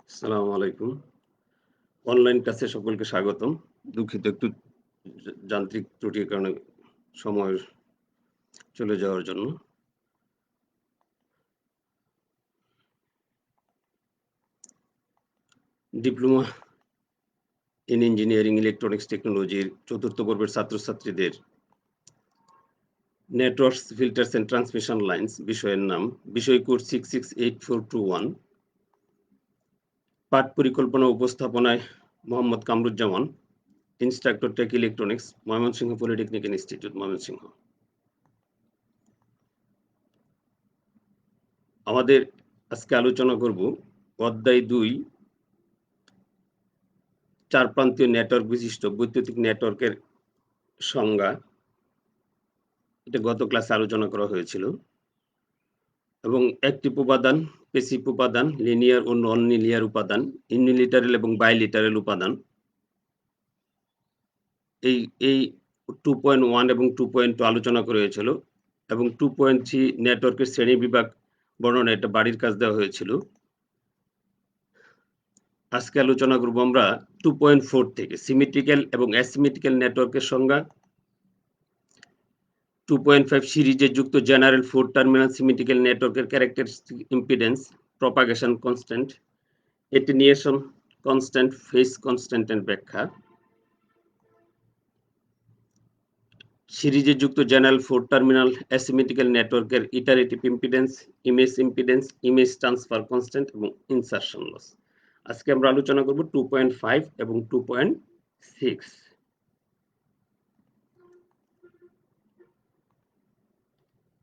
আসসালামু আলাইকুম। অনলাইন ক্লাসে সকলকে স্বাগতম। দুঃখিত একটু যান্ত্রিক ত্রুটির কারণে সময় চলে যাওয়ার জন্য। ডিপ্লোমা ইন ইঞ্জিনিয়ারিং ইলেকট্রনিক্স টেকনোলজির ৪র্থ পর্বের ছাত্রছাত্রীদের networks, filters and transmission lines বিষয়ের নাম, বিষয় কোড 668421। পাঠ পরিকল্পনা উপস্থাপনায় Mohammad Kamruzzaman, instructor take electronics, Mymensingh polytechnic institute, Mymensingh. আমাদের আজকে আলোচনা করব অধ্যায় ২, চার প্রান্তীয় নেটওয়ার্ক বিশিষ্ট বৈদ্যুতিক নেটওয়ার্কের সংজ্ঞা। এটা গত ক্লাসে আলোচনা করা হয়েছিল। এবং অ্যাক্টিভ উপাদান, প্যাসিভ উপাদান, লিনিয়ার ও নন লিনিয়ার উপাদান, ইউনিলিটারাল এবং বাইলিটারাল উপাদান। এই 2.1 এবং 2.2 আলোচনা করা হয়েছিল এবং 2.3 নেটওয়ার্কের শ্রেণী বিভাগ বর্ণনা, এটা বাড়ির কাজ দেওয়া হয়েছিল। আজকে আলোচনা করব আমরা 2.4 থেকে সিমেট্রিক্যাল এবং অ্যাসিমেট্রিক্যাল নেটওয়ার্কের সংজ্ঞা। 2.5 সিরিজে যুক্ত জেনারেল 4 টার্মিনাল সিমেট্রিক্যাল নেটওয়ার্কের characteristic impedance, propagation constant, attenuation constant, phase constant এর ব্যাখ্যা। সিরিজে যুক্ত জেনারেল 4 টার্মিনাল অ্যাসিমেট্রিক্যাল নেটওয়ার্কের iterative impedance, image transfer constant এবং ইনসারশন লস। আজকে আমরা আলোচনা করব 2.5 এবং 2.6।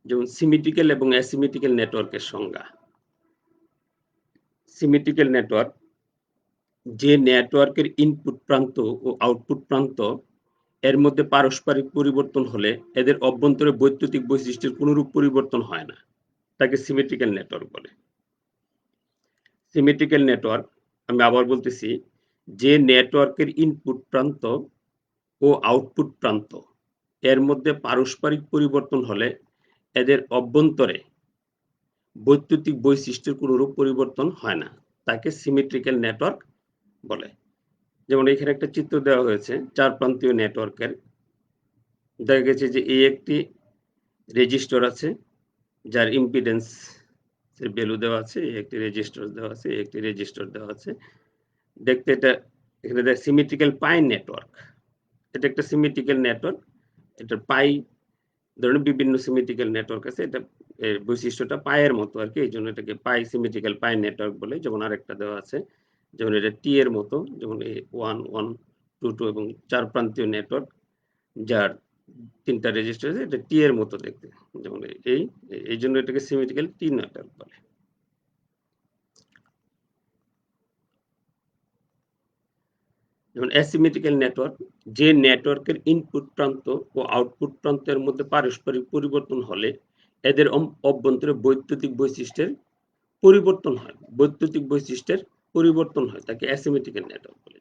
যেমন সিমেট্রিক্যাল এবং অ্যাসিমেট্রিক্যাল নেটওয়ার্কের সংজ্ঞা। সিমেট্রিক্যাল নেটওয়ার্ক যে নেটওয়ার্কের ইনপুট প্রান্ত ও আউটপুট প্রান্ত এর মধ্যে পারস্পরিক পরিবর্তন হলে এদের অভ্যন্তরে বৈদ্যুতিক বৈশিষ্ট্যের কোনরূপ পরিবর্তন হয় না, তাকে সিমেট্রিক্যাল নেটওয়ার্ক বলে। সিমেট্রিক্যাল নেটওয়ার্ক, আমি আবার বলতেছি, যে নেটওয়ার্কের ইনপুট প্রান্ত ও আউটপুট প্রান্ত এর মধ্যে পারস্পরিক পরিবর্তন হলে এদের অভ্যন্তরে বৈদ্যুতিক বৈশিষ্ট্যের কোনরূপ পরিবর্তন হয় না, তাকে সিমেট্রিক্যাল নেটওয়ার্ক বলে। যেমন এখানে একটা চিত্র দেওয়া হয়েছে চার প্রান্তীয় নেটওয়ার্কের। দেখা গেছে যে এই একটি রেজিস্টর আছে যার ইম্পিডেন্স এর ভ্যালু দেওয়া আছে, একটি রেজিস্টর দেওয়া আছে, একটি রেজিস্টর দেওয়া আছে। দেখতে এটা এখানে দেখ সিমেট্রিক্যাল পাই নেটওয়ার্ক। এটা একটা সিমেট্রিক্যাল নেটওয়ার্ক। এটা পাই ধরনের বিভিন্ন সিমেট্রিক্যাল নেটওয়ার্ক আছে। এটা এর বৈশিষ্ট্যটা পায়ের মতো আর কি, এই জন্য এটাকে পাই সিমেট্রিক্যাল পাই নেটওয়ার্ক বলে। যেমন আরেকটা দেওয়া আছে, যেমন এটা টি এর মতো, যেমন এই 1 1 2 2 এবং চার প্রান্তীয় নেটওয়ার্ক যার তিনটা রেজিস্টার আছে, এটা টি এর মতো দেখতে। যেমন এই জন্য এটাকে সিমেট্রিক্যাল টি নেটওয়ার্ক বলে। যেমন অ্যাসিমেট্রিক্যাল নেটওয়ার্ক, যে নেটওয়ার্কের ইনপুট প্রান্ত ও আউটপুট প্রান্তের মধ্যে পারস্পরিক পরিবর্তন হলে এদের অভ্যন্তরে বৈদ্যুতিক বৈশিষ্ট্যের পরিবর্তন হয়, বৈদ্যুতিক বৈশিষ্ট্যের পরিবর্তন হয়, তাকে অ্যাসিমেট্রিক্যাল নেটওয়ার্ক বলে।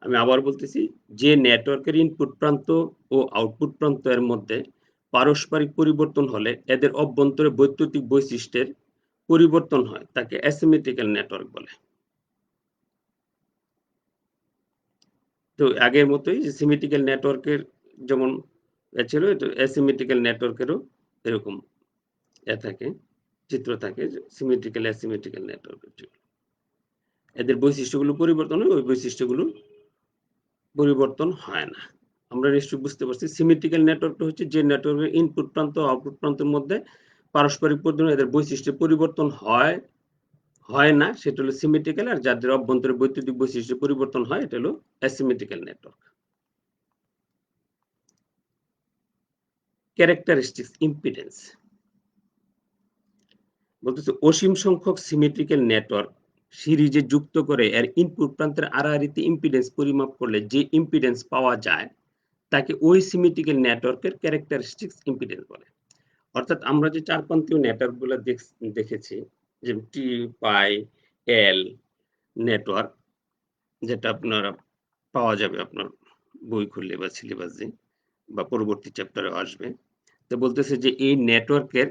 আমি আবার বলতেছি, যে নেটওয়ার্কের ইনপুট প্রান্ত ও আউটপুট প্রান্তের মধ্যে পারস্পরিক পরিবর্তন হলে এদের অভ্যন্তরে বৈদ্যুতিক বৈশিষ্ট্যের পরিবর্তন হয়, তাকে অ্যাসিমেট্রিক্যাল নেটওয়ার্ক বলে। তো আগের মতোই যে সিমেট্রিক্যাল নেটওয়ার্কের যেমন ছিল, এটা অ্যাসিমেট্রিক্যাল নেটওয়ার্কেরও এরকম থাকে, চিত্র থাকে, সিমেট্রিক্যাল অ্যাসিমেট্রিক্যাল নেটওয়ার্কের জন্য এদের বৈশিষ্ট্যগুলো পরিবর্তন হয়, ওই বৈশিষ্ট্যগুলো পরিবর্তন হয় না। আমরা নিশ্চয়ই বুঝতে পারছি সিমেট্রিক্যাল নেটওয়ার্কটা হচ্ছে যে নেটওয়ার্কের ইনপুট প্রান্ত ও আউটপুট প্রান্তের মধ্যে পারস্পরিক পরিবর্তন এদের বৈশিষ্ট্যের পরিবর্তন হয় না, সেটা হলো সিমেট্রিক্যাল। আর যাদের অভ্যন্তরে বৈদ্যুতিক বৈশিষ্ট্যের পরিবর্তন হয়, এটা হলো অ্যাসিমেট্রিক্যাল নেটওয়ার্ক। ক্যারেক্টারিস্টিক্স ইম্পিডেন্স বলতেছে অসীম সংখ্যক সিমেট্রিক্যাল নেটওয়ার্ক সিরিজে যুক্ত করে এর ইনপুট প্রান্তের আড়াআড়িতে ইম্পিডেন্স পরিমাপ করলে যে ইম্পিডেন্স পাওয়া যায় তাকে ওই সিমেট্রিক্যাল নেটওয়ার্কের ক্যারেক্টারিস্টিক্স ইম্পিডেন্স বলে। অর্থাৎ আমরা যে চার প্রান্তীয় নেটওয়ার্কগুলো দেখেছি, যে টি, পাই, এল নেটওয়ার্ক, যেটা আপনারা পাওয়া যাবে আপনার বই খুললে বা সিলেবাসে বা পরবর্তী চ্যাপ্টারে আসবে। তো বলতেছে যে এই নেটওয়ার্কের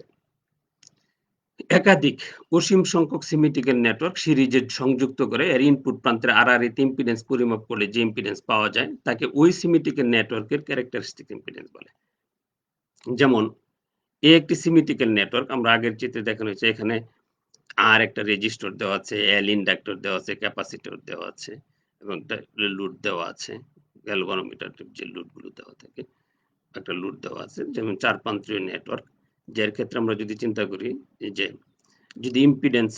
একাধিক অসীম সংখ্যক সিমেট্রিক্যাল নেটওয়ার্ক সিরিজে সংযুক্ত করে এর ইনপুট প্রান্তের আড়াআড়িতে ইম্পিডেন্স পরিমাপ করলে যে ইম্পিডেন্স পাওয়া যায় তাকে ওই সিমেট্রিক্যাল নেটওয়ার্কের ক্যারেক্টারিস্টিক ইম্পিডেন্স বলে। যেমন একটি সিমেট্রিক্যাল নেটওয়ার্ক আমরা আগের চিত্রে দেখানো হয়েছে, এখানে আর একটা রেজিস্টর দেওয়া আছে, এল ইন্ডাক্টর দেওয়া আছে, ক্যাপাসিটর দেওয়া আছে এবং একটা লোড দেওয়া আছে, গ্যালভানোমিটার যে লোডগুলো দেওয়া থাকে একটা লোড দেওয়া আছে, যেমন 4-প্রান্তীয় নেটওয়ার্ক, যার ক্ষেত্রে আমরা যদি চিন্তা করি যে যদি ইম্পিডেন্স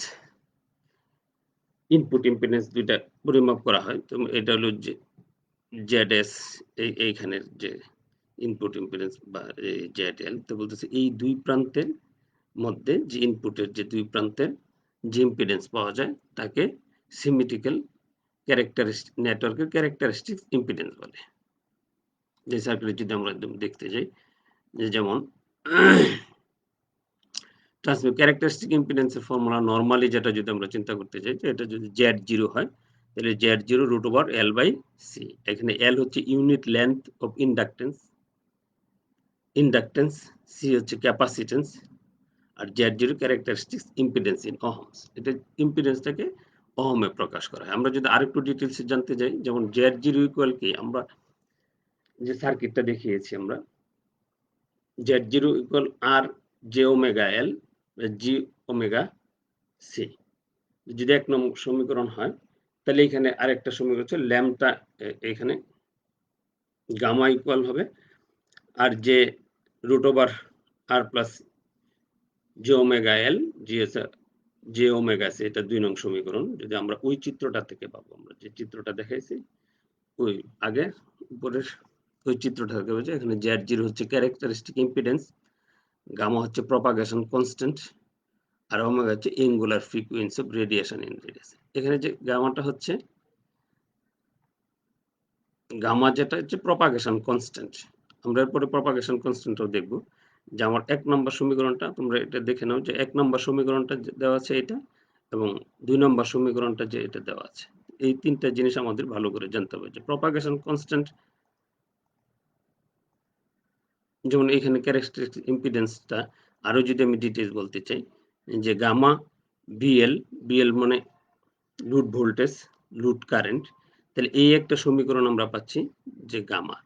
ইনপুট ইম্পিডেন্স দুইটা পরিমাপ করা হয়, তো এটা হলো যে জেডএস, এইখানের যে ইনপুট ইম্পিডেন্স বা জেডএল, তো বলতেছে এই দুই প্রান্তের মধ্যে যে ইনপুটের যে দুই প্রান্তের যে ইম্পিডেন্স পাওয়া যায় তাকে সিমেট্রিক্যাল ক্যারেক্টারিস্টিক নেটওয়ার্কের ক্যারেক্টারিস্টিক ইম্পিডেন্স বলে। যে সার্কিট যদি আমরা একদম দেখতে যাই, যে যেমন ট্রান্সমিট ক্যারেক্টারিস্টিক ইম্পিডেন্সের ফর্মুলা নরমালি যেটা যদি আমরা চিন্তা করতে চাই, যে এটা যদি Z0 হয় তাহলে Z0 √L/C। এখানে L হচ্ছে unit length of inductance, C হচ্ছে ক্যাপাসিটেন্স, আর Z0 characteristic impedance in ohms. এটা ইম্পিডেন্সটাকে ওহমে প্রকাশ করা হয়। আমরা যদি আরেকটু ডিটেইলসে জানতে যাই, যেমন Z0 ইকুয়াল কি, আমরা যে সার্কিটটা দেখিয়েছি, আমরা Z0 equal R J omega L G omega C। যদি 1 নং সমীকরণ হয় তাহলে এখানে আরেকটা সমীকরণ হচ্ছে ল্যাম্বডা, এখানে গামা ইকুয়াল হবে আর যে √R plus J omega L J omega C, এটা 2 নং সমীকরণ। যদি আমরা ওই চিত্রটা থেকে পাবো, আমরা যে চিত্রটা দেখাইছি ওই আগে উপরের ওই চিত্রটা থেকে পাবো, এখানে Z0 হচ্ছে ক্যারেক্টারিস্টিক ইম্পিডেন্স, গামা হচ্ছে প্রপাগেশন কনস্ট্যান্ট, আর ওমেগা হচ্ছে angular frequency of radiation in radius. এখানে যে গামাটা হচ্ছে গামা, যেটা হচ্ছে প্রপাগেশন কনস্ট্যান্ট। আমরা এরপরে প্রপাগেশন কনস্ট্যান্টও দেখব। যে আমার 1 নম্বর সমীকরণটা তোমরা এটা দেখে নাও, যে 1 নম্বর সমীকরণটা দেওয়া আছে এটা, এবং 2 নম্বর সমীকরণটা যে এটা দেওয়া আছে। এই 3টা জিনিস আমাদের ভালো করে জানতে হবে। যে প্রপাগেশন কনস্ট্যান্ট, যেমন এখানে ক্যারেক্টারিস্টিক ইম্পিডেন্সটা আরো যদি আমি ডিটেইলস বলতে চাই, যে গামা বিএল মানে লোড ভোল্টেজ, লোড কারেন্ট, তাহলে এই একটা সমীকরণ আমরা পাচ্ছি যে গামা।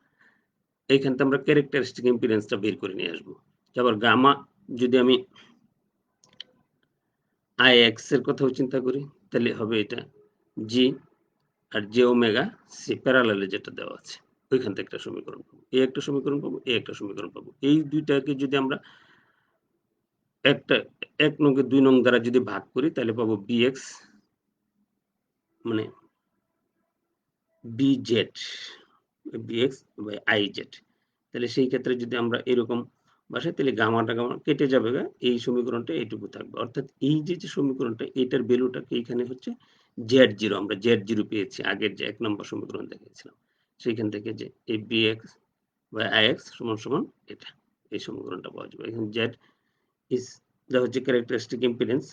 এইখান থেকে আমরা ক্যারেক্টারিস্টিক ইম্পিডেন্সটা বের করে নিয়ে আসবো। আবার গামা যদি আমি IX এর কথাও চিন্তা করি, তাহলে হবে এটা জি আর জে ওমেগা সি প্যারালালে যেটা দেওয়া আছে, ওইখান থেকে একটা সমীকরণ পাবো, এই একটা সমীকরণ পাবো, এই একটা সমীকরণ পাবো। এই দুইটাকে যদি আমরা একটা 1 নং কে 2 নং দ্বারা যদি ভাগ করি তাহলে পাবো BX মানে BX বাই IZ। তাহলে সেই ক্ষেত্রে যদি আমরা এরকম বসাই তাহলে গামাটা কেটে যাবে, এই সমীকরণটা এইটুকু থাকবে। অর্থাৎ এই যে সমীকরণটা, এটার ভ্যালুটাকে এখানে হচ্ছে Z0, আমরা Z0 পেয়েছি আগের যে 1 নম্বর সমীকরণ দেখিয়েছিলাম, সেইখান থেকে যে এই BX বাই IX সমান সমান এটা, এই সমীকরণটা পাওয়া যাবে। এখানে Z ইজ যা হচ্ছে ক্যারেক্টারিস্টিক ইম্পিডেন্স,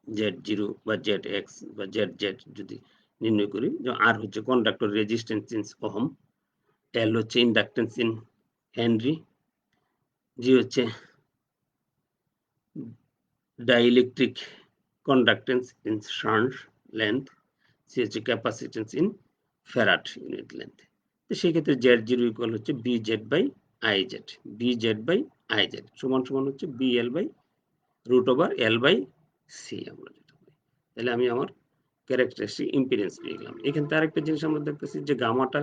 Z0 বা ZX বা ZZ যদি নির্ণয় করি, যে আর হচ্ছে conductor resistance in ohm, L হচ্ছে ইন্ডাকটেন্স ইন হেনরি, G হচ্ছে dielectric conductance in shunt length, C হচ্ছে capacitance in farad unit length. তো সেই ক্ষেত্রে Z0 ইকুয়াল হচ্ছে BZ by IZ, BZ by IZ সমান সমান হচ্ছে BL by √L by C। আমরা যেটা পাই, তাহলে আমি আমার ক্যারেক্টারিস্টিক ইম্পিডেন্স পেয়ে গেলাম। এখান থেকে আরেকটা জিনিস আমরা দেখতেছি যে গামাটা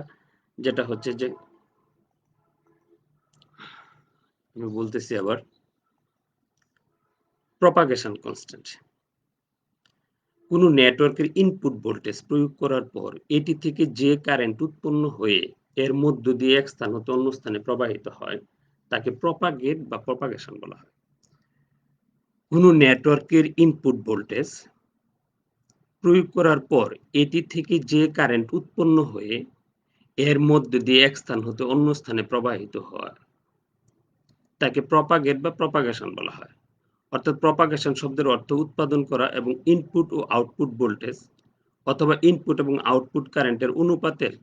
যেটা হচ্ছে যে, আমি বলতেছি আবার প্রপাগেশন কনস্ট্যান্ট। কোন নেটওয়ার্কের ইনপুট ভোল্টেজ প্রয়োগ করার পর এটি থেকে যে কারেন্ট উৎপন্ন হয়ে এর মধ্য দিয়ে এক স্থান হতে অন্য স্থানে প্রবাহিত হয় তাকে প্রপাগেট বা প্রপাগেশন বলা হয়। কোন নেটওয়ার্কের ইনপুট ভোল্টেজ প্রয়োগ করার পর এটি থেকে যে কারেন্ট উৎপন্ন হয়ে এর মধ্য দিয়ে এক স্থান হতে অন্য স্থানে প্রবাহিত হয় তাকে প্রপাগেট বা প্রপাগেশন বলা হয়। অর্থাৎ প্রপাগেশন শব্দের অর্থ উৎপাদন করা এবং ইনপুট ও আউটপুট ভোল্টেজ অথবা ইনপুট এবং আউটপুট কারেন্টের অনুপাতের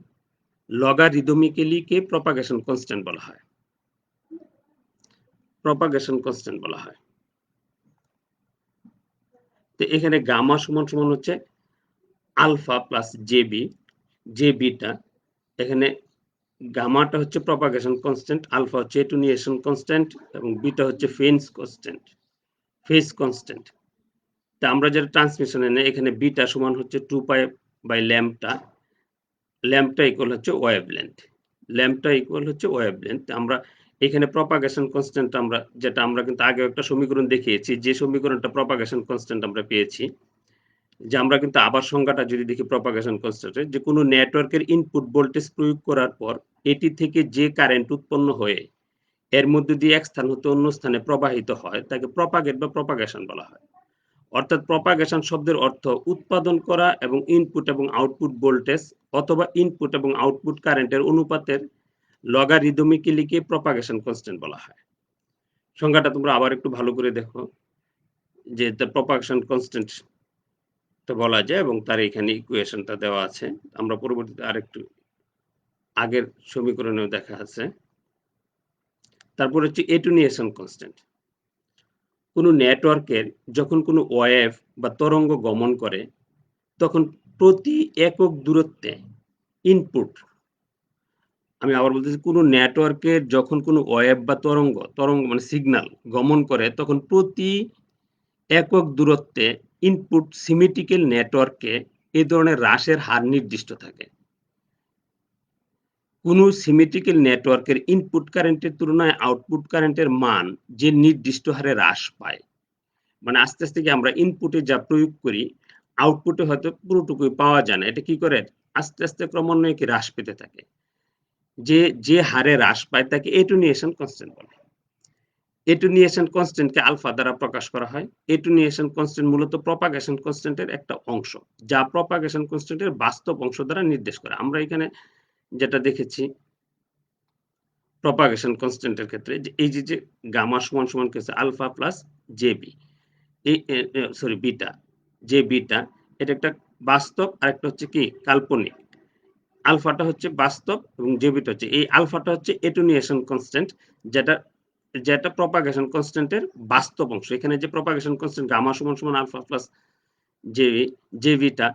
লগারিদমিক্যালি কে প্রপাগেশন কনস্ট্যান্ট বলা হয়। প্রপাগেশন কনস্ট্যান্ট বলা হয়। তো এখানে গামা সমান সমান হচ্ছে alpha plus J B, J beta. এখানে গামাটা হচ্ছে প্রপাগেশন কনস্ট্যান্ট, আলফা হচ্ছে এটুনিয়েশন কনস্ট্যান্ট এবং বিটা হচ্ছে ফেজ কনস্ট্যান্ট। তা আমরা যেটা ট্রান্সমিশনে নেই, এখানে বিটা সমান হচ্ছে 2 pi by lambda, lambda equal হচ্ছে ওয়েভলেন্থ, ল্যাম্বডা ইকুয়াল হচ্ছে ওয়েভলেন্থ। আমরা এখানে প্রপাগেশন কনস্ট্যান্ট আমরা কিন্তু আগে একটা সমীকরণ দেখিয়েছি, যে সমীকরণটা প্রপাগেশন কনস্ট্যান্ট আমরা পেয়েছি, যে আমরা কিন্তু আবার সংজ্ঞাটা যদি দেখি প্রপাগেশন কনস্ট্যান্টের, যে কোনো নেটওয়ার্কের ইনপুট ভোল্টেজ প্রয়োগ করার পর এটি থেকে যে কারেন্ট উৎপন্ন হয়ে এর মধ্যে দিয়ে এক স্থান হতে অন্য স্থানে প্রবাহিত হয় তাকে প্রপাগেট বা প্রপাগেশন বলা হয়। অর্থাৎ প্রপাগেশন শব্দের অর্থ উৎপাদন করা এবং ইনপুট এবং আউটপুট ভোল্টেজ অথবা ইনপুট এবং আউটপুট কারেন্টের অনুপাতের লগারিদমিক্যালিকে প্রপাগেশন কনস্ট্যান্ট বলা হয়। সংজ্ঞাটা তোমরা আবার একটু ভালো করে দেখো, যে দ্য প্রপাগেশন কনস্ট্যান্ট তো বলা যায় এবং তার এখানে ইকুয়েশনটা দেওয়া আছে। আমরা পরবর্তীতে আরেকটু আগের সমীকরণেও দেখা আছে। তারপর হচ্ছে এটুনিয়েশন কনস্ট্যান্ট। কোনো নেটওয়ার্কের যখন কোনো ওয়েভ বা তরঙ্গ গমন করে তখন প্রতি একক দূরত্বে ইনপুট, আমি আবার বলতেছি, কোনো নেটওয়ার্কের যখন কোনো ওয়েভ বা তরঙ্গ মানে সিগন্যাল গমন করে তখন প্রতি একক দূরত্বে ইনপুট সিমেট্রিক্যাল নেটওয়ার্কে এই ধরনের হ্রাসের হার নির্দিষ্ট থাকে। কোনো সিমেট্রিক্যাল নেটওয়ার্কের ইনপুট কারেন্টের তুলনায় আউটপুট কারেন্টের মান যে নির্দিষ্ট হারে হ্রাস পায়, মানে আস্তে আস্তে কি আমরা ইনপুটে যা প্রয়োগ করি আউটপুটে হয়তো পুরোটুকুই পাওয়া যায় না, এটা কি করে আস্তে আস্তে ক্রমান্বয়ে কি হ্রাস পেতে থাকে, যে হারে হ্রাস পায় তাকে এটুনিয়েশন কনস্ট্যান্ট বলে। এটুনিয়েশন কনস্ট্যান্টকে আলফা দ্বারা প্রকাশ করা হয়। এটুনিয়েশন কনস্ট্যান্ট মূলত প্রপাগেশন কনস্ট্যান্টের একটা অংশ, যা প্রপাগেশন কনস্ট্যান্টের বাস্তব অংশ দ্বারা নির্দেশ করে। আমরা এখানে যেটা দেখেছি প্রপাগেশন কনস্ট্যান্টের ক্ষেত্রে, যে এই যে গামা সমান সমান কি হচ্ছে আলফা প্লাস জেবি, এই সরি বিটা, যে বিটা এটা একটা বাস্তব আর একটা হচ্ছে কি কাল্পনিক। আলফাটা হচ্ছে বাস্তব এবং জেবিটা হচ্ছে, এই আলফাটা হচ্ছে এটুনিয়েশন কনস্ট্যান্ট, যেটা যেটা প্রপাগেশন কনস্ট্যান্টের বাস্তব অংশ। এখানে যে প্রপাগেশন কনস্ট্যান্ট গামা সমান সমান আলফা প্লাস জেবি, জেবিটা,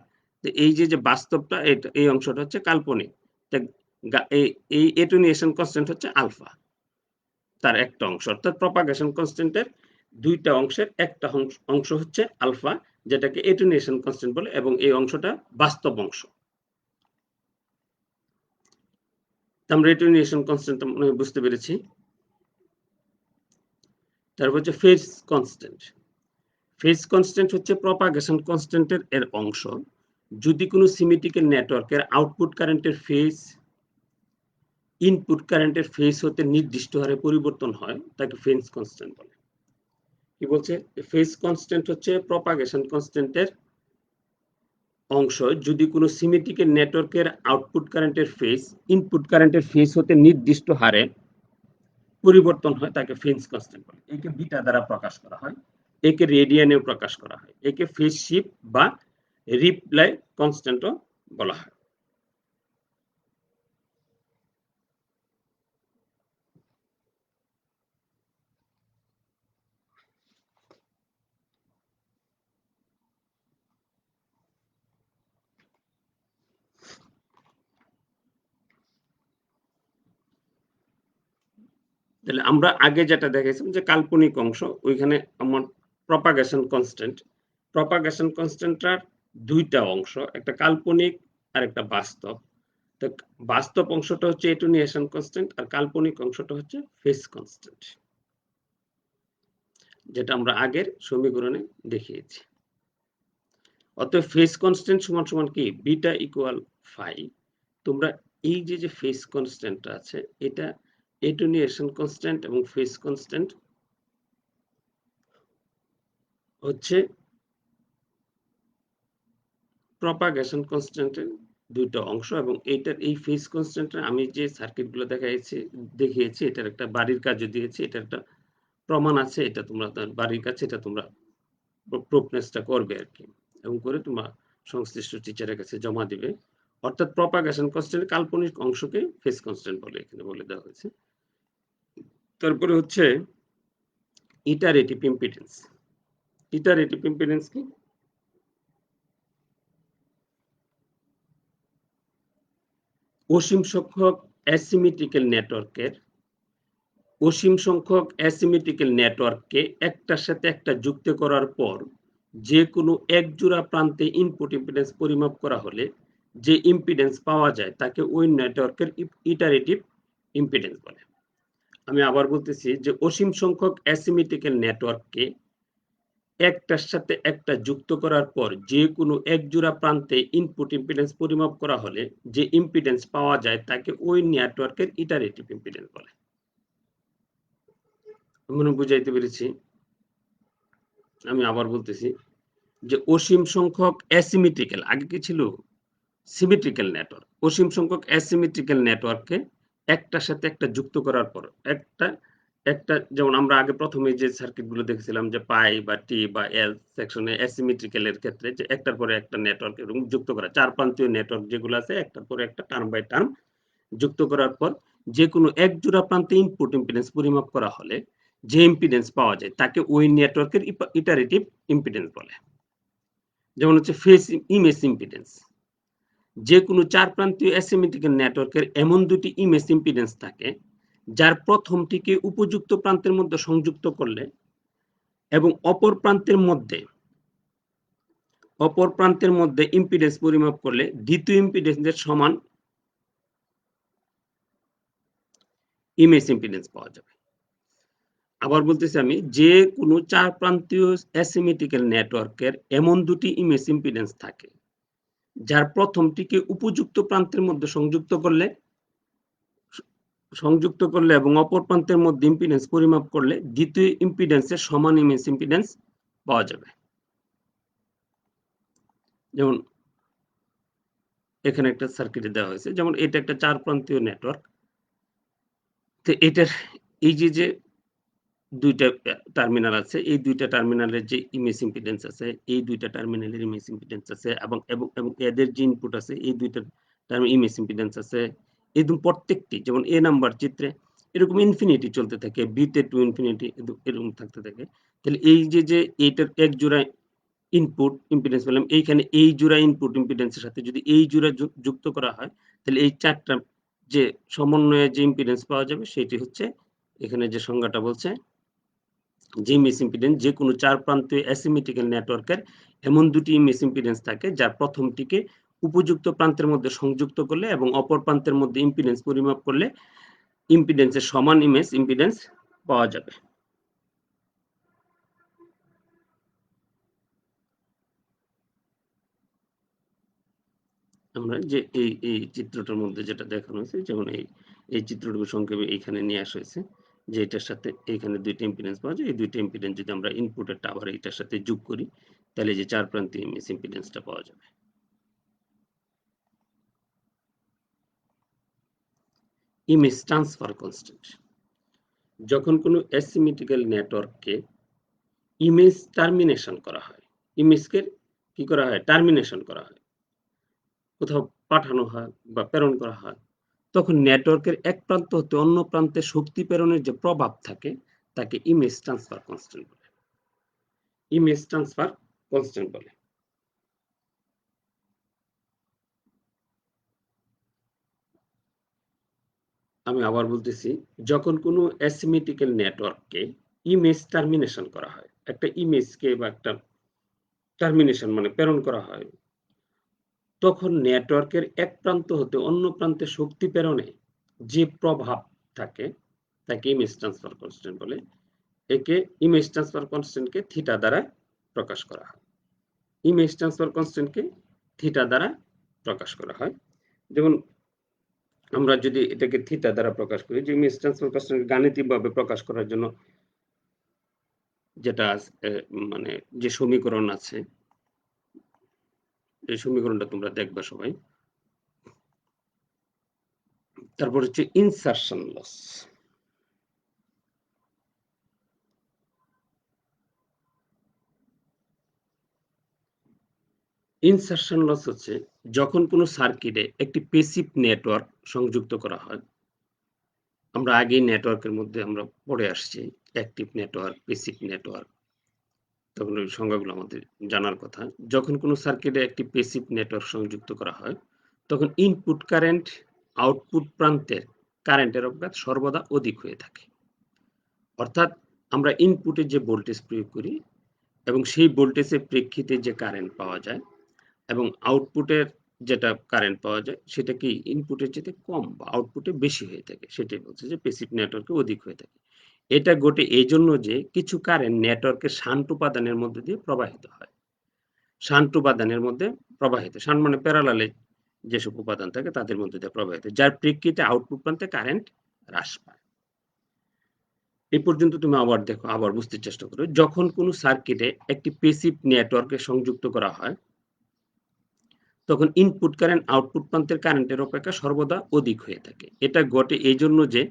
এই যে বাস্তবটা এই অংশটা হচ্ছে কাল্পনিক। এই এটুনিয়েশন কনস্ট্যান্ট হচ্ছে আলফা, তার একটা অংশ। অর্থাৎ প্রপাগেশন কনস্ট্যান্টের দুইটা অংশের একটা অংশ হচ্ছে আলফা, যেটাকে এটুনিয়েশন কনস্ট্যান্ট বলে, এবং এই অংশটা বাস্তব অংশ। আমরা এটুনিয়েশন কনস্ট্যান্ট মনে হয় বুঝতে পেরেছি। তারপর হচ্ছে ফেজ কনস্ট্যান্ট। ফেজ কনস্ট্যান্ট হচ্ছে প্রপাগেশন কনস্ট্যান্টের এর অংশ। যদি কোনো সিমেট্রিক্যাল নেটওয়ার্কের আউটপুট কারেন্টের ফেজ ইনপুট কারেন্টের ফেজ হতে নির্দিষ্ট হারে পরিবর্তন হয় তাকে ফেজ কনস্ট্যান্ট বলে। কি বলছে, ফেজ কনস্ট্যান্ট হচ্ছে প্রপাগেশন কনস্ট্যান্টের অংশ যদি কোনো সিমেট্রিক্যাল নেটওয়ার্কের আউটপুট কারেন্টের ফেজ ইনপুট কারেন্টের ফেজ হতে নির্দিষ্ট হারে পরিবর্তন হয় তাকে ফেজ কনস্ট্যান্ট বলে। একে বিটা দ্বারা প্রকাশ করা হয়, একে রেডিয়ানেও প্রকাশ করা হয়, একে ফেজ শিফট বা রিপ্লাই কনস্ট্যান্টও বলা হয়। তাহলে আমরা আগে যেটা দেখেছিলাম যে কাল্পনিক অংশ, ওইখানে আমার প্রপাগেশন কনস্ট্যান্টটার দুইটা অংশ, একটা কাল্পনিক আর একটা বাস্তব। তো বাস্তব অংশটা হচ্ছে এটুনিয়েশন কনস্ট্যান্ট আর কাল্পনিক অংশটা হচ্ছে ফেজ কনস্ট্যান্ট, যেটা আমরা আগের সমীকরণে দেখিয়েছি। অতএব ফেজ কনস্ট্যান্ট সমান সমান কি বিটা ইকুয়াল ফাই। তোমরা এই যে ফেজ কনস্ট্যান্টটা আছে, এটা এটুনিয়েশন কনস্ট্যান্ট এবং ফেজ কনস্ট্যান্ট হচ্ছে প্রপাগেশন কনস্ট্যান্টের দুইটা অংশ, এবং এইটার এই ফেজ কনস্ট্যান্টের আমি যে সার্কিটগুলো দেখিয়েছি এটার একটা বাড়ির কাজও দিয়েছি, এটার একটা প্রমাণ আছে, এটা তোমরা বাড়ির কাছে এটা তোমরা প্রুফনেসটা করবে আর কি, এবং করে তোমরা সংশ্লিষ্ট টিচারের কাছে জমা দিবে। অর্থাৎ প্রপাগেশন কনস্ট্যান্টের কাল্পনিক অংশকে ফেজ কনস্ট্যান্ট বলে এখানে বলে দেওয়া হয়েছে। তারপরে হচ্ছে ইটারেটিভ ইম্পিডেন্স। ইটারেটিভ ইম্পিডেন্স কি? অসীম সংখ্যক অ্যাসিমেট্রিক্যাল নেটওয়ার্ককে একটার সাথে একটা যুক্ত করার পর যে কোনো এক জোড়া প্রান্তে ইনপুট ইম্পিডেন্স পরিমাপ করা হলে যে ইম্পিডেন্স পাওয়া যায় তাকে ওই নেটওয়ার্কের ইটারেটিভ ইম্পিডেন্স বলে। আমি আবার বলতেছি যে অসীম সংখ্যক অ্যাসিমেট্রিক্যাল নেটওয়ার্ককে একটার সাথে একটা যুক্ত করার পর যে কোনো এক জোড়া প্রান্তে ইনপুট ইম্পিডেন্স পরিমাপ করা হলে যে ইম্পিডেন্স পাওয়া যায় তাকে ওই নেটওয়ার্কের ইটারেটিভ ইম্পিডেন্স বলে। মনে বুঝাইতে পেরেছি? আমি আবার বলতেছি যে অসীম সংখ্যক অ্যাসিমেট্রিক্যাল, আগে কি ছিল? Symmetrical network. অসীম সংখ্যক অ্যাসিমেট্রিক্যাল নেটওয়ার্ককে একটার সাথে একটা যুক্ত করার পর একটা একটা যেমন আমরা আগে প্রথমে যে সার্কিটগুলো দেখেছিলাম যে পাই বা টি বা এল সেকশনে অ্যাসিমেট্রিক্যাল এর ক্ষেত্রে যে একটার পরে একটা নেটওয়ার্ক এরকম যুক্ত করা, চার প্রান্তীয় নেটওয়ার্ক যেগুলো আছে একটার পরে একটা টার্ম বাই টার্ম যুক্ত করার পর যে কোনো এক জোড়া প্রান্তে ইনপুট ইম্পিডেন্স পরিমাপ করা হলে যে ইম্পিডেন্স পাওয়া যায় তাকে ওই নেটওয়ার্কের ইটারেটিভ ইম্পিডেন্স বলে। যেমন হচ্ছে ফেজ ইমেজ ইম্পিডেন্স। যে কোনো চার প্রান্তীয় অ্যাসিমেট্রিক্যাল নেটওয়ার্কের এমন দুটি ইমেজ ইম্পিডেন্স থাকে যার প্রথমটিকে উপযুক্ত প্রান্তের মধ্যে সংযুক্ত করলে এবং অপর প্রান্তের মধ্যে ইম্পিডেন্স পরিমাপ করলে দ্বিতীয় ইম্পিডেন্সের সমান ইমেজ ইম্পিডেন্স পাওয়া যাবে। আবার বলতেছি আমি, যে কোনো চার প্রান্তীয় অ্যাসিমেট্রিক্যাল নেটওয়ার্কের এমন দুটি ইমেজ ইম্পিডেন্স থাকে যার প্রথমটিকে উপযুক্ত প্রান্তের মধ্যে সংযুক্ত করলে এবং অপর প্রান্তের মধ্যে ইম্পিডেন্স পরিমাপ করলে দ্বিতীয় ইম্পিডেন্সের সমান ইমেজ ইম্পিডেন্স পাওয়া যাবে। যেমন এখানে একটা সার্কিটে দেওয়া হয়েছে, যেমন এটা একটা চার প্রান্তীয় নেটওয়ার্ক। তো এটার এই যে দুইটা টার্মিনাল আছে, এই দুইটা টার্মিনালের যে ইমেজ ইম্পিডেন্স আছে, এই দুইটা টার্মিনালের ইমেজ ইম্পিডেন্স আছে এবং এবং এবং এদের যে ইনপুট আছে এই দুইটা ইমেজ ইম্পিডেন্স আছে। একদম প্রত্যেকটি যেমন এ নাম্বার চিত্রে এরকম ইনফিনিটি চলতে থাকে, বিতে টু ইনফিনিটি এরকম থাকতে থাকে। তাহলে এই যে এইটার এক জোড়া ইনপুট ইম্পিডেন্স পেলাম, এইখানে এই জোড়া ইনপুট ইম্পিডেন্সের সাথে যদি এই জোড়া যুক্ত করা হয় তাহলে এই চারটা যে সমন্বয়ে যে ইম্পিডেন্স পাওয়া যাবে সেটি হচ্ছে এখানে যে সংজ্ঞাটা বলছে যে ইমেজ ইম্পিডেন্স। যে কোনো চার প্রান্তীয় অ্যাসিমেট্রিক্যাল নেটওয়ার্কের এমন দুটি ইমেজ ইম্পিডেন্স থাকে যার প্রথমটিকে উপযুক্ত প্রান্তের মধ্যে সংযুক্ত করলে এবং অপর প্রান্তের মধ্যে ইম্পিডেন্স পরিমাপ করলে ইম্পিডেন্সের সমান ইমেজ ইম্পিডেন্স পাওয়া যাবে। আমরা যে এই চিত্রটার মধ্যে যেটা দেখানো হয়েছে, যেমন এই চিত্রটুকু সংক্ষেপে এইখানে নিয়ে আসা হয়েছে যে এটার সাথে এইখানে দুইটা ইম্পিডেন্স পাওয়া যায়। এই দুইটা ইম্পিডেন্স যদি আমরা ইনপুটের টাওয়ার এটার সাথে যোগ করি তাহলে যে চার প্রান্তীয় ইমেজ ইম্পিডেন্সটা পাওয়া যাবে। Image transfer constant. যখন কোনো অ্যাসিমেট্রিক্যাল নেটওয়ার্ককে ইমেজ টার্মিনেশন করা হয়, ইমেজকে কি করা হয়? টার্মিনেশন করা হয়, কোথাও পাঠানো হয় বা প্রেরণ করা হয়, তখন নেটওয়ার্কের এক প্রান্ত হতে অন্য প্রান্তে শক্তি প্রেরণের যে প্রভাব থাকে তাকে ইমেজ ট্রান্সফার কনস্ট্যান্ট বলে। ইমেজ ট্রান্সফার কনস্ট্যান্ট বলে। আমি আবার বলতেছি, যখন কোনো অ্যাসিমেট্রিক্যাল নেটওয়ার্ককে ইমেজ টার্মিনেশন করা হয়, একটা ইমেজকে বা একটা টার্মিনেশন মানে প্রেরণ করা হয়, তখন নেটওয়ার্কের এক প্রান্ত হতে অন্য প্রান্তে শক্তি প্রেরণে যে প্রভাব থাকে তাকে ইমেজ ট্রান্সফার কনস্ট্যান্ট বলে। একে ইমেজ ট্রান্সফার কনস্ট্যান্টকে থিটা দ্বারা প্রকাশ করা হয়। ইমেজ ট্রান্সফার কনস্ট্যান্টকে থিটা দ্বারা প্রকাশ করা হয়। যেমন আমরা যদি এটাকে থিটা দ্বারা প্রকাশ করি, যে ইমেজ ট্রান্সফার কনস্ট্যান্ট গাণিতিকভাবে প্রকাশ করার জন্য যেটা মানে যে সমীকরণ আছে, এই সমীকরণটা তোমরা দেখবা সবাই। তারপর হচ্ছে ইনসারশন লস। ইনসারশন লস হচ্ছে যখন কোনো সার্কিটে একটি প্যাসিভ নেটওয়ার্ক সংযুক্ত করা হয়। আমরা আগেই নেটওয়ার্কের মধ্যে আমরা পড়ে আসছি অ্যাক্টিভ নেটওয়ার্ক, প্যাসিভ নেটওয়ার্ক, তখন ওই সংজ্ঞাগুলো আমাদের জানার কথা। যখন কোনো সার্কিটে একটি প্যাসিভ নেটওয়ার্ক সংযুক্ত করা হয়, তখন ইনপুট কারেন্ট আউটপুট প্রান্তের কারেন্টের অপেক্ষা সর্বদা অধিক হয়ে থাকে। অর্থাৎ আমরা ইনপুটে যে ভোল্টেজ প্রয়োগ করি এবং সেই ভোল্টেজের প্রেক্ষিতে যে কারেন্ট পাওয়া যায় এবং আউটপুটের যেটা কারেন্ট পাওয়া যায় সেটা কি ইনপুটের চেয়ে কম বা আউটপুটে বেশি হয়ে থাকে। সেটাই বলছে যে প্যাসিভ নেটওয়ার্কে অধিক হয়ে থাকে। এটা ঘটে এইজন্য যে কিছু কারেন্ট নেটওয়ার্কের শান্ট উপাদানের মধ্যে দিয়ে প্রবাহিত হয়। শান্ট উপাদানের মধ্যে প্রবাহিত। শান্ট মানে প্যারালালে যেসব উপাদান থাকে তাদের মধ্যে দিয়ে প্রবাহিত। যার প্রেক্ষিতে আউটপুট প্রান্তে কারেন্ট হ্রাস পায়। এই পর্যন্ত তুমি আবার দেখো, আবার বুঝতে চেষ্টা করো। যখন কোনো সার্কিটে একটি প্যাসিভ নেটওয়ার্কে সংযুক্ত করা হয়, তখন ইনপুট কারেন্ট আউটপুট প্রান্তের কারেন্টের অপেক্ষা সর্বদা অধিক হয়ে থাকে। এটা ঘটে এইজন্য যে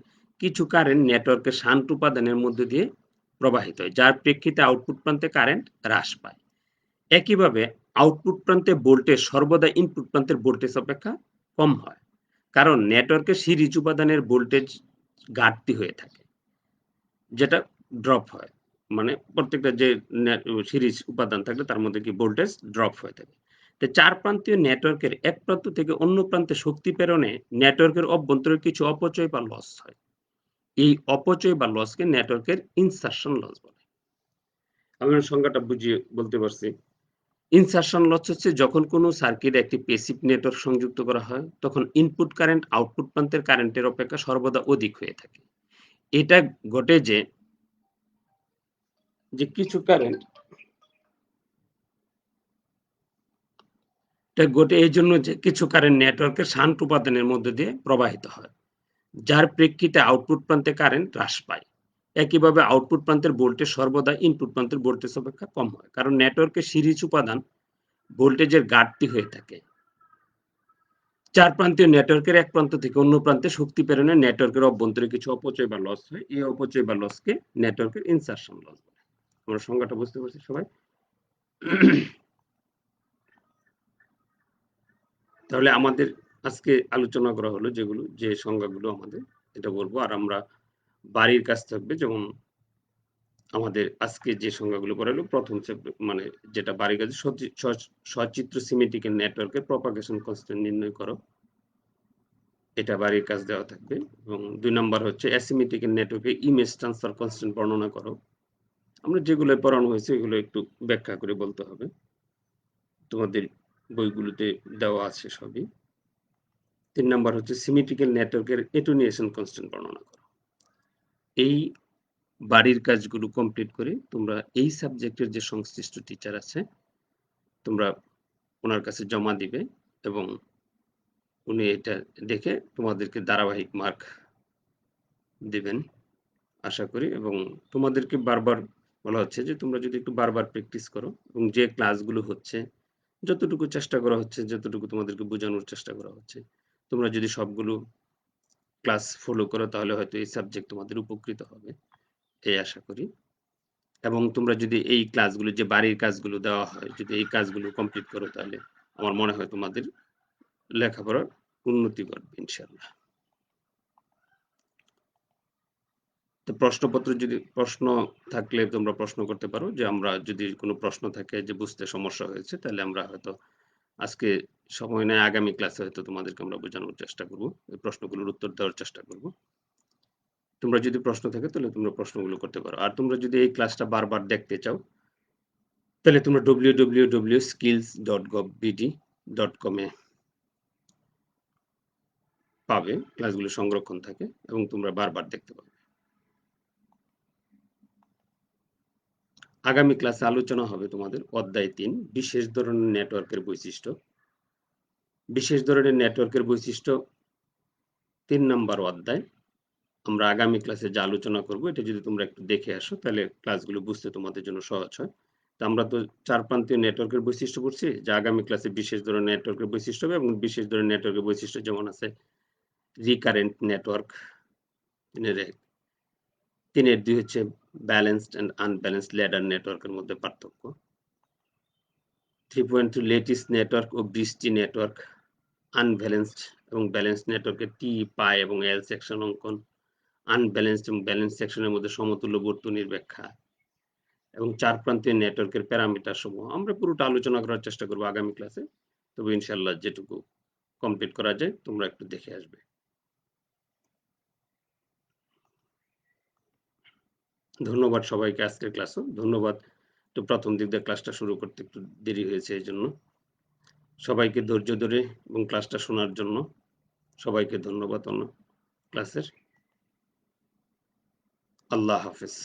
কিছু কারেন্ট নেটওয়ার্কের শান্ট উপাদানের মধ্যে দিয়ে প্রবাহিত হয়, যার প্রেক্ষিতে আউটপুট প্রান্তে কারেন্ট হ্রাস পায়। একইভাবে আউটপুট প্রান্তে ভোল্টেজ সর্বদা ইনপুট প্রান্তের ভোল্টেজ অপেক্ষা কম হয়, কারণ নেটওয়ার্কের সিরিজ উপাদানের ভোল্টেজ ঘাটতি হয়ে থাকে, যেটা ড্রপ হয়। মানে প্রত্যেকটা যে সিরিজ উপাদান থাকলে তার মধ্যে কি ভোল্টেজ ড্রপ হয়ে থাকে। তো চার প্রান্তীয় নেটওয়ার্কের এক প্রান্ত থেকে অন্য প্রান্তে শক্তি প্রেরণে নেটওয়ার্কের অভ্যন্তরে কিছু অপচয় বা লস হয়। এই অপচয় বা লসকে নেটওয়ার্কের ইনসারশন লস বলে। আমি সংজ্ঞাটা বুঝিয়ে বলতে পারছি। ইনসারশন লস হচ্ছে যখন কোনো সার্কিট একটি প্যাসিভ নেটওয়ার্ক সংযুক্ত করা হয়, তখন ইনপুট কারেন্ট আউটপুট প্রান্তের কারেন্টের অপেক্ষা সর্বদা অধিক হয়ে থাকে। এটা ঘটে যে কিছু কারেন্ট ঘটে এই জন্য যে কিছু কারেন্ট নেটওয়ার্কের শান্ট উপাদানের মধ্যে দিয়ে প্রবাহিত হয়, যার প্রেক্ষিতে আউটপুট প্রান্তে কারেন্ট হ্রাস পায়। একইভাবে আউটপুট প্রান্তের ভোল্টেজ সর্বদা ইনপুট প্রান্তের ভোল্টেজ অপেক্ষা কম হয়, কারণ নেটওয়ার্কের সিরিজ উপাদান ভোল্টেজের ঘাটতি হয়ে থাকে। চার প্রান্তীয় নেটওয়ার্কের এক প্রান্ত থেকে অন্য প্রান্তে শক্তি প্রেরণে নেটওয়ার্কের অভ্যন্তরে কিছু অপচয় বা লস হয়। এই অপচয় বা লসকে নেটওয়ার্কের ইনসারশন লস বলে। আমরা সংজ্ঞাটা বুঝতে পারছি সবাই? তাহলে আমাদের আজকে আলোচনা করা হলো যে সংজ্ঞাগুলো আমাদের এটা বলবো। আর আমরা বাড়ির কাজ থাকবে, যেমন আমাদের আজকে যে সংজ্ঞাগুলো করা হলো, প্রথম মানে যেটা বাড়ির কাজে সচিত্র সিমেট্রিক্যাল নেটওয়ার্কের প্রপাগেশন কনস্ট্যান্ট নির্ণয় করো, এটা বাড়ির কাজ দেওয়া থাকবে। এবং ২ নাম্বার হচ্ছে অ্যাসিমেট্রিক্যাল নেটওয়ার্কে ইমেজ ট্রান্সফার কনস্ট্যান্ট বর্ণনা করো। আমরা যেগুলো পড়ানো হয়েছে এগুলো একটু ব্যাখ্যা করে বলতে হবে। তোমাদের বইগুলোতে দেওয়া আছে সবই। ৩ নাম্বার হচ্ছে সিমেট্রিক্যাল নেটওয়ার্কের অ্যাটেনুয়েশন কনস্ট্যান্ট বর্ণনা করো। এই বাড়ির কাজগুলো কমপ্লিট করে তোমরা এই সাবজেক্টের যে সংশ্লিষ্ট টিচার আছে, তোমরা ওনার কাছে জমা দিবে এবং উনি এটা দেখে তোমাদেরকে ধারাবাহিক মার্ক দিবেন আশা করি। এবং তোমাদেরকে বারবার বলা হচ্ছে যে তোমরা যদি একটু বারবার প্র্যাকটিস করো এবং যে ক্লাসগুলো হচ্ছে, যতটুকু চেষ্টা করা হচ্ছে, যতটুকু তোমাদেরকে বোঝানোর চেষ্টা করা হচ্ছে, তোমরা যদি সবগুলো ক্লাস ফলো করো তাহলে হয়তো এই সাবজেক্ট তোমাদের উপকৃত হবে, এই আশা করি। এবং তোমরা যদি এই ক্লাসগুলো, যে বাড়ির কাজগুলো দেওয়া হয়, যদি এই কাজগুলো কমপ্লিট করো তাহলে আমার মনে হয় তোমাদের লেখাপড়ার উন্নতি ঘটবে ইনশাআল্লাহ। তো প্রশ্ন থাকলে তোমরা প্রশ্ন করতে পারো, যে আমরা যদি কোনো প্রশ্ন থাকে যে বুঝতে সমস্যা হয়েছে, তাহলে আমরা হয়তো আজকে সময় নেয় আগামী ক্লাসে হয়তো তোমাদেরকে আমরা বোঝানোর চেষ্টা করব, এই প্রশ্নগুলোর উত্তর দেওয়ার চেষ্টা করব। তোমরা যদি প্রশ্ন থাকে তাহলে তোমরা প্রশ্নগুলো করতে পারো। আর তোমরা যদি এই ক্লাসটা বারবার দেখতে চাও তাহলে তোমরা www.skills.govbd.com এ পাবে, ক্লাসগুলো সংরক্ষণ থাকে এবং তোমরা বারবার দেখতে পাবে। আগামী ক্লাসে আলোচনা হবে তোমাদের অধ্যায় ৩, বিশেষ ধরনের নেটওয়ার্কের বৈশিষ্ট্য। বিশেষ ধরনের নেটওয়ার্কের বৈশিষ্ট্য ৩ নাম্বার অধ্যায়। আমরা আগামী ক্লাসে যা আলোচনা করব, এটা যদি তোমরা একটু দেখে আসো তাহলে ক্লাসগুলো বুঝতে তোমাদের জন্য সহজ হয়। তো আমরা তো ৪ প্রান্তীয় নেটওয়ার্কের বৈশিষ্ট্য পড়ছি, যা আগামী ক্লাসে বিশেষ ধরনের নেটওয়ার্কের বৈশিষ্ট্য হবে। এবং বিশেষ ধরনের নেটওয়ার্কের বৈশিষ্ট্য যেমন আছে রিকারেন্ট নেটওয়ার্ক ৩ এর ২ হচ্ছে ব্যালেন্সড অ্যান্ড আনব্যালেন্সড ল্যাডার নেটওয়ার্কের মধ্যে পার্থক্য। 3.2 লেটিস নেটওয়ার্ক ও বৃষ্টি নেটওয়ার্ক, আনব্যালেন্সড এবং ব্যালেন্সড নেটওয়ার্কের টি, পাই এবং এল সেকশন অঙ্কন, আনব্যালেন্সড এবং ব্যালেন্স সেকশনের মধ্যে সমতুল্য বর্তনীর ব্যাখ্যা এবং 4 প্রান্তীয় নেটওয়ার্কের প্যারামিটার সমূহ আমরা পুরোটা আলোচনা করার চেষ্টা করব আগামী ক্লাসে। তবে ইনশাআল্লাহ যেটুকু কমপ্লিট করা যায় তোমরা একটু দেখে আসবে। ধন্যবাদ সবাইকে আজকের ক্লাসও। ধন্যবাদ একটু প্রথম দিক দিয়ে ক্লাসটা শুরু করতে একটু দেরি হয়েছে এজন্য। সবাইকে ধৈর্য ধরে এবং ক্লাসটা শোনার জন্য সবাইকে ধন্যবাদ ক্লাসের। আল্লাহ হাফেজ।